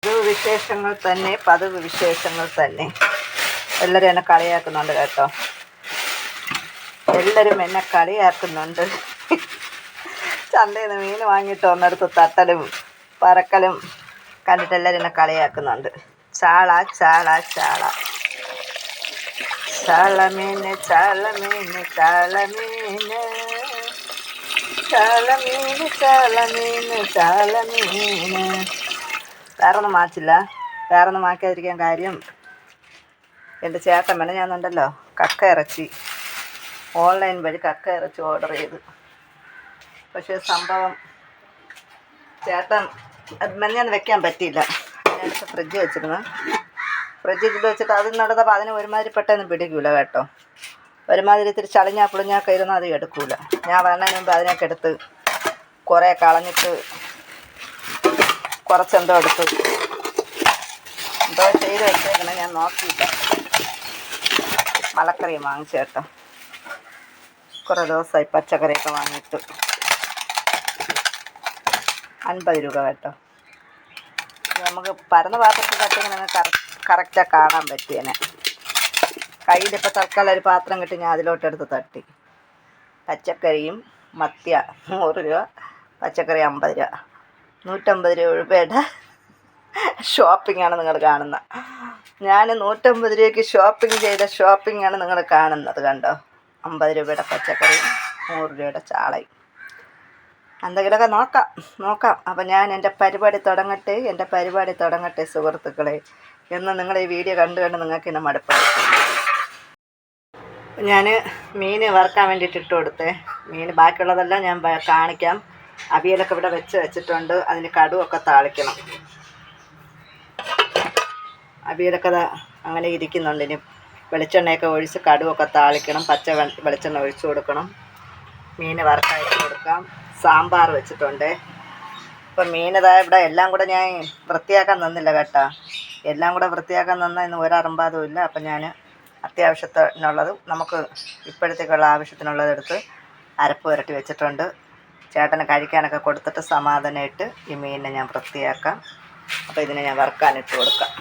പതിവ് വിശേഷങ്ങൾ തന്നെ, പതിവ് വിശേഷങ്ങൾ തന്നെ. എല്ലാവരും എന്നെ കളിയാക്കുന്നുണ്ട് കേട്ടോ, എല്ലാവരും എന്നെ കളിയാക്കുന്നുണ്ട്. ചന്തയിൽ നിന്ന് മീൻ വാങ്ങിയിട്ട് വന്നെടുത്ത് തട്ടലും പറക്കലും കണ്ടിട്ട് എല്ലാവരും എന്നെ കളിയാക്കുന്നുണ്ട്. ചാള ചാള ചാള ചാളമീന് ചാളമീന് ചാളമീന് ചാളമീന് ചാളമീന് ചാളമീന്. വേറൊന്നും മാച്ചില്ല. വേറൊന്നും മാക്കാതിരിക്കാൻ കാര്യം, എൻ്റെ ചേട്ടൻ മെനഞ്ഞാന്നുണ്ടല്ലോ കക്ക ഇറച്ചി ഓൺലൈൻ വഴി കക്ക ഇറച്ചി ഓർഡർ ചെയ്തു. പക്ഷേ സംഭവം ചേട്ടൻ അത് മെനഞ്ഞാന്ന് വെക്കാൻ പറ്റിയില്ല. അതിനടുത്ത് ഫ്രിഡ്ജ് വെച്ചിരുന്നു. ഫ്രിഡ്ജിൽ വെച്ചിട്ട് അത് നടന്നപ്പോൾ അതിന് ഒരുമാതിരി പെട്ടെന്ന് പിടിക്കൂല കേട്ടോ. ഒരുമാതിരി ഇത്തിരി ചളിഞ്ഞാ പുളിഞ്ഞാക്കെ ഇരുന്ന് അത് എടുക്കൂല. ഞാൻ വരണതിന് മുമ്പ് അതിനൊക്കെ എടുത്ത് കുറേ കളഞ്ഞിട്ട് കുറച്ചെന്തോ എടുത്തു എന്തോ ചെയ്ത് വെച്ചേക്കണേ, ഞാൻ നോക്കിയില്ല. മലക്കറി വാങ്ങിച്ചു കേട്ടോ. കുറേ ദിവസമായി പച്ചക്കറിയൊക്കെ വാങ്ങിയിട്ട്. 50 രൂപ കേട്ടോ. നമുക്ക് പരന്ന പാത്രത്തിൽ തട്ടിങ്ങനെ കറക്റ്റായി കാണാൻ പറ്റിയേനെ. കയ്യിലിപ്പോൾ തൽക്കാലം ഒരു പാത്രം കിട്ടി, ഞാൻ അതിലോട്ടെടുത്ത് തട്ടി. പച്ചക്കറിയും മത്തിയ 100 രൂപ, പച്ചക്കറി 50 രൂപ. 150 രൂപയുടെ ഷോപ്പിംഗാണ് നിങ്ങൾ കാണുന്നത്. ഞാൻ 150 രൂപയ്ക്ക് ഷോപ്പിംഗ് ചെയ്ത ഷോപ്പിംഗാണ് നിങ്ങൾ കാണുന്നത്. കണ്ടോ, 50 രൂപയുടെ പച്ചക്കറി, 100 രൂപയുടെ ചാളയും. എന്തെങ്കിലുമൊക്കെ നോക്കാം. അപ്പം ഞാൻ എൻ്റെ പരിപാടി തുടങ്ങട്ടെ സുഹൃത്തുക്കളെ. എന്ന് നിങ്ങൾ ഈ വീഡിയോ കണ്ട് നിങ്ങൾക്ക് എന്നെ മടുപ്പായി. ഞാൻ മീൻ വറുക്കാൻ വേണ്ടിയിട്ട് ഇട്ട് കൊടുത്തേ. മീൻ ബാക്കിയുള്ളതെല്ലാം ഞാൻ കാണിക്കാം. അവിയലൊക്കെ ഇവിടെ വെച്ചിട്ടുണ്ട്. അതിന് കടുവൊക്കെ താളിക്കണം. അവിയലൊക്കെ അങ്ങനെ ഇരിക്കുന്നുണ്ട്. ഇനി വെളിച്ചെണ്ണയൊക്കെ ഒഴിച്ച് കടുവൊക്കെ താളിക്കണം. പച്ച വെളിച്ചെണ്ണ ഒഴിച്ചു കൊടുക്കണം. മീൻ വറുക്കായിട്ട് കൊടുക്കാം. സാമ്പാർ വെച്ചിട്ടുണ്ട്. ഇപ്പം മീനതായ ഇവിടെ എല്ലാം കൂടെ ഞാൻ വൃത്തിയാക്കാൻ നിന്നില്ല കേട്ടോ. എല്ലാം കൂടെ വൃത്തിയാക്കാൻ നിന്നാൽ ഇന്ന് ഒരറമ്പാതും ഇല്ല. അപ്പം ഞാൻ അത്യാവശ്യത്തിനുള്ളത്, നമുക്ക് ഇപ്പോഴത്തേക്കുള്ള ആവശ്യത്തിനുള്ളതെടുത്ത് അരപ്പ് പുരട്ടി വെച്ചിട്ടുണ്ട്. ചേട്ടന് കഴിക്കാനൊക്കെ കൊടുത്തിട്ട് സമാധാനമായിട്ട് ഈ മീനിനെ ഞാൻ വൃത്തിയാക്കാം. അപ്പോൾ ഇതിനെ ഞാൻ വറുക്കാനിട്ട് കൊടുക്കാം.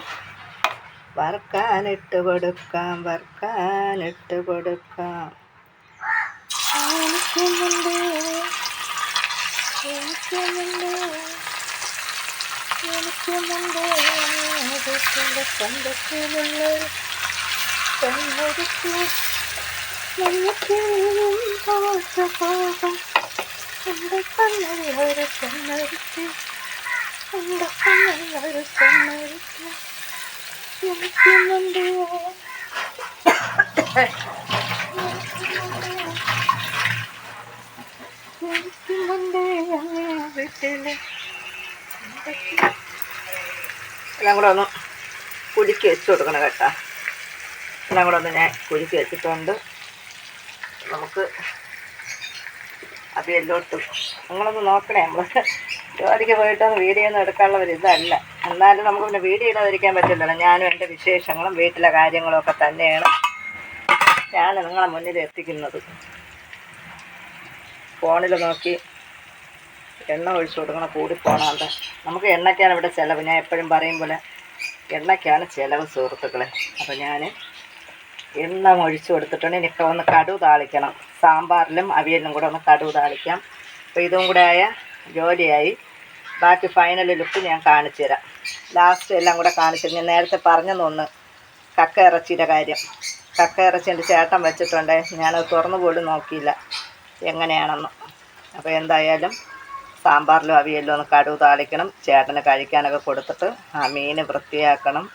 എല്ലാം കൂടെ ഒന്ന് കുലുക്കി വെച്ച് കൊടുക്കണം കേട്ടോ. എല്ലാം കൂടെ ഒന്ന് ഞാൻ കുലുക്കി വെച്ചിട്ടുണ്ട്. നമുക്ക് അവിയലിലോട്ട് നിങ്ങളൊന്ന് നോക്കണേ. നമ്മൾ ജോലിക്ക് പോയിട്ടൊന്ന് വീഡിയോ ഒന്നും എടുക്കാനുള്ള ഒരു ഇതല്ല. എന്നാലും നമുക്ക് പിന്നെ വീഡിയോ ഇടാതിരിക്കാൻ പറ്റില്ലല്ലോ. ഞാനും എൻ്റെ വിശേഷങ്ങളും വീട്ടിലെ കാര്യങ്ങളും ഒക്കെ തന്നെയാണ് ഞാൻ നിങ്ങളെ മുന്നിൽ എത്തിക്കുന്നത്. ഫോണിൽ നോക്കി എണ്ണ ഒഴിച്ചു കൊടുക്കണം. കൂടിപ്പോണാണ്ട് നമുക്ക് എണ്ണയ്ക്കാണ് ഇവിടെ ചിലവ്. ഞാൻ എപ്പോഴും പറയും പോലെ എണ്ണയ്ക്കാണ് ചിലവ് സുഹൃത്തുക്കളെ. അപ്പോൾ ഞാൻ എണ്ണ ഒഴിച്ചു കൊടുത്തിട്ടുണ്ട്. എനിക്ക് ഒന്ന് കടുക് താളിക്കണം. സാമ്പാറിലും അവിയലിനും കൂടെ ഒന്ന് കടുക് താളിക്കാം. അപ്പോൾ ഇതും കൂടെ ആയ ജോലിയായി. ബാക്കി ഫൈനൽ ലുക്ക് ഞാൻ കാണിച്ചു തരാം. ലാസ്റ്റ് എല്ലാം കൂടെ കാണിച്ചു. ഞാൻ നേരത്തെ പറഞ്ഞതൊന്ന് കക്ക ഇറച്ചിയുടെ കാര്യം. കക്ക ഇറച്ചി എൻ്റെ ചേട്ടൻ വെച്ചിട്ടുണ്ട്. ഞാനത് തുറന്നു പോലും നോക്കിയില്ല എങ്ങനെയാണെന്ന്. അപ്പോൾ എന്തായാലും സാമ്പാറിലും അവിയലിലും ഒന്ന് കടുക് താളിക്കണം. ചേട്ടന് കഴിക്കാനൊക്കെ കൊടുത്തിട്ട് ആ മീൻ വൃത്തിയാക്കണം.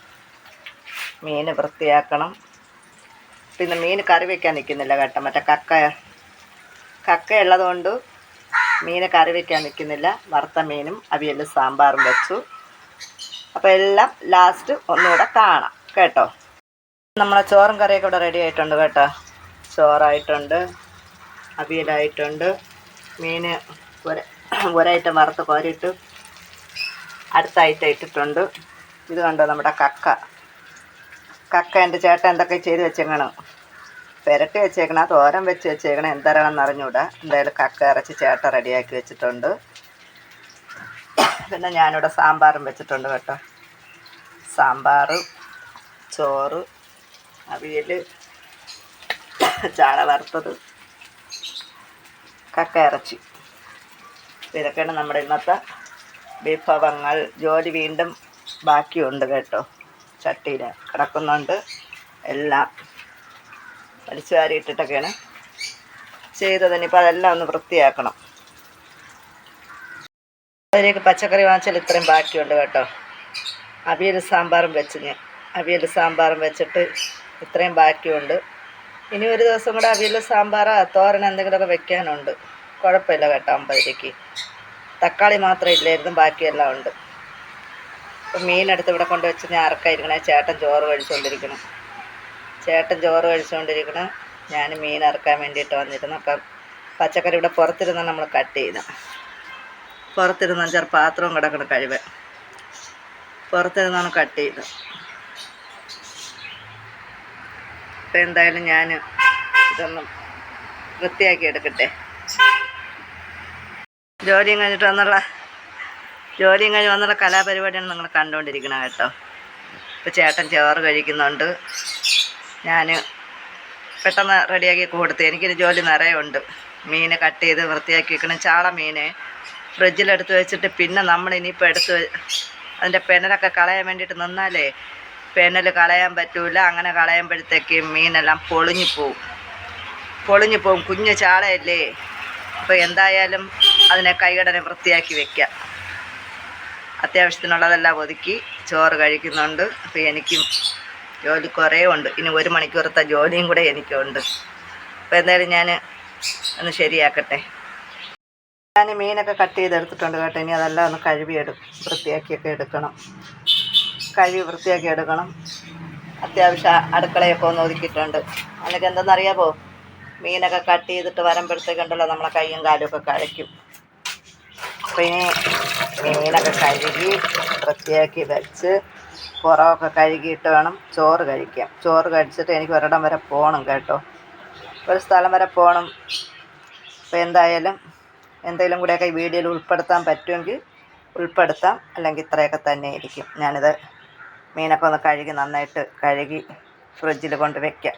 പിന്നെ മീൻ കറി വയ്ക്കാൻ നിൽക്കുന്നില്ല കേട്ടോ. മറ്റേ കക്ക ഉള്ളതുകൊണ്ട് മീൻ കറി വയ്ക്കാൻ നിൽക്കുന്നില്ല. വറുത്ത മീനും അവിയലും സാമ്പാറും വെച്ചു. അപ്പോൾ എല്ലാം ലാസ്റ്റ് ഒന്നുകൂടെ കാണാം കേട്ടോ. നമ്മളെ ചോറും കറിയൊക്കെ ഇവിടെ റെഡി ആയിട്ടുണ്ട് കേട്ടോ. ചോറായിട്ടുണ്ട്, അവിയലായിട്ടുണ്ട്, മീൻ ഒരൈറ്റം വറുത്ത് കോരിയിട്ട് അടുത്ത ഐറ്റം ഇട്ടിട്ടുണ്ട്. ഇത് കണ്ടോ നമ്മുടെ കക്ക എൻ്റെ ചേട്ടൻ എന്തൊക്കെ ചെയ്ത് വെച്ചേക്കണം. പുരട്ടി വെച്ചേക്കണം, തോരൻ വെച്ച് വെച്ചേക്കണം, എന്തരാണെന്ന് അറിഞ്ഞൂടാ. എന്തായാലും കക്ക ഇറച്ചി ചേട്ടൻ റെഡിയാക്കി വെച്ചിട്ടുണ്ട്. പിന്നെ ഞാനിവിടെ സാമ്പാറും വെച്ചിട്ടുണ്ട് കേട്ടോ. സാമ്പാർ, ചോറ്, അവിയൽ, ചാള വറുത്തത്, കക്ക ഇറച്ചി. ഇതൊക്കെയാണ് നമ്മുടെ ഇന്നത്തെ വിഭവങ്ങൾ. ജോലി വീണ്ടും ബാക്കിയുണ്ട് കേട്ടോ. ചട്ടിയിൽ കിടക്കുന്നുണ്ട്. എല്ലാം വലിച്ചു വാരിയിട്ടിട്ടൊക്കെയാണ് ചെയ്തത്. ഇനിയിപ്പോൾ അതെല്ലാം ഒന്ന് വൃത്തിയാക്കണം. അതിലേക്ക് പച്ചക്കറി വാങ്ങിച്ചാൽ ഇത്രയും ബാക്കിയുണ്ട് കേട്ടോ. അവിയൽ സാമ്പാറും വെച്ചിട്ട് ഇത്രയും ബാക്കിയുണ്ട്. ഇനി ഒരു ദിവസം കൂടെ അവിയൽ സാമ്പാറോ തോരൻ എന്തെങ്കിലുമൊക്കെ വെക്കാനുണ്ട്. കുഴപ്പമില്ല കേട്ടോ. 50 രൂപയ്ക്ക് തക്കാളി മാത്രം ഇല്ലായിരുന്നു, ബാക്കിയെല്ലാം ഉണ്ട്. അപ്പം മീനെടുത്ത് ഇവിടെ കൊണ്ട് വെച്ച് ഞാൻ അറക്കായിരിക്കണേ. ചേട്ടൻ ചോറ് കഴിച്ചുകൊണ്ടിരിക്കണം. ഞാൻ മീൻ അറക്കാൻ വേണ്ടിയിട്ട് വന്നിരുന്നു. അപ്പം പച്ചക്കറി ഇവിടെ പുറത്തിരുന്നാണ് നമ്മൾ കട്ട് ചെയ്ത്. പുറത്തിരുന്ന് 5-6 പാത്രവും കിടക്കണം കഴിവ്. പുറത്തിരുന്നാണ് കട്ട് ചെയ്ത്. അപ്പം എന്തായാലും ഞാൻ ഇതൊന്നും വൃത്തിയാക്കി എടുക്കട്ടെ. ജോലിയും കഴിഞ്ഞ് വന്നുള്ള കലാപരിപാടിയാണ് നിങ്ങൾ കണ്ടുകൊണ്ടിരിക്കണം കേട്ടോ. ഇപ്പോൾ ചേട്ടൻ ചോറ് കഴിക്കുന്നുണ്ട്. ഞാൻ പെട്ടെന്ന് റെഡിയാക്കി കൊടുത്ത്. എനിക്കൊരു ജോലി നിറയെ ഉണ്ട്. മീൻ കട്ട് ചെയ്ത് വൃത്തിയാക്കി വെക്കണം. ചാള മീൻ ഫ്രിഡ്ജിലെടുത്ത് വെച്ചിട്ട് പിന്നെ നമ്മൾ ഇനിയിപ്പോൾ അതിൻ്റെ പെനലൊക്കെ കളയാൻ വേണ്ടിയിട്ട് നിന്നാലേ പെനൽ കളയാൻ പറ്റൂല. അങ്ങനെ കളയുമ്പോഴത്തേക്ക് മീനെല്ലാം പൊളിഞ്ഞു പോവും. കുഞ്ഞു ചാളയല്ലേ. അപ്പോൾ എന്തായാലും അതിനെ കൈകടനെ വൃത്തിയാക്കി വെക്കാം. അത്യാവശ്യത്തിനുള്ളതെല്ലാം ഒതുക്കി ചോറ് കഴിക്കുന്നുണ്ട്. അപ്പോൾ എനിക്കും ജോലി കുറേ ഉണ്ട്. ഇനി 1 മണിക്കൂറത്തെ ജോലിയും കൂടെ എനിക്കുണ്ട്. അപ്പോൾ എന്തായാലും ഞാൻ ഒന്ന് ശരിയാക്കട്ടെ. ഞാൻ മീനൊക്കെ കട്ട് ചെയ്തെടുത്തിട്ടുണ്ട് കേട്ടോ. ഇനി അതെല്ലാം ഒന്ന് വൃത്തിയാക്കി എടുക്കണം. അത്യാവശ്യം അടുക്കളയൊക്കെ ഒന്ന് ഒതുക്കിയിട്ടുണ്ട്. അല്ലെങ്കിൽ എന്തെന്നറിയാമോ, മീനൊക്കെ കട്ട് ചെയ്തിട്ട് വരുമ്പോഴത്തേക്കുണ്ടല്ലോ നമ്മളെ കൈയും കാലും ഒക്കെ കഴിക്കും. അപ്പോൾ ഇനി മീനൊക്കെ കഴുകി വൃത്തിയാക്കി വെച്ച് പുറമൊക്കെ കഴുകിയിട്ട് വേണം ചോറ് കഴിക്കാം. ചോറ് കഴിച്ചിട്ട് എനിക്ക് ഒരിടം വരെ പോകണം കേട്ടോ. ഒരു സ്ഥലം വരെ പോകണം. അപ്പോൾ എന്തെങ്കിലും കൂടെയൊക്കെ ഈ വീഡിയോയിൽ ഉൾപ്പെടുത്താൻ പറ്റുമെങ്കിൽ ഉൾപ്പെടുത്താം. അല്ലെങ്കിൽ ഇത്രയൊക്കെ തന്നെ ഇരിക്കും. ഞാനിത് മീനൊക്കെ ഒന്ന് നന്നായിട്ട് കഴുകി ഫ്രിഡ്ജിൽ കൊണ്ട് വയ്ക്കാം.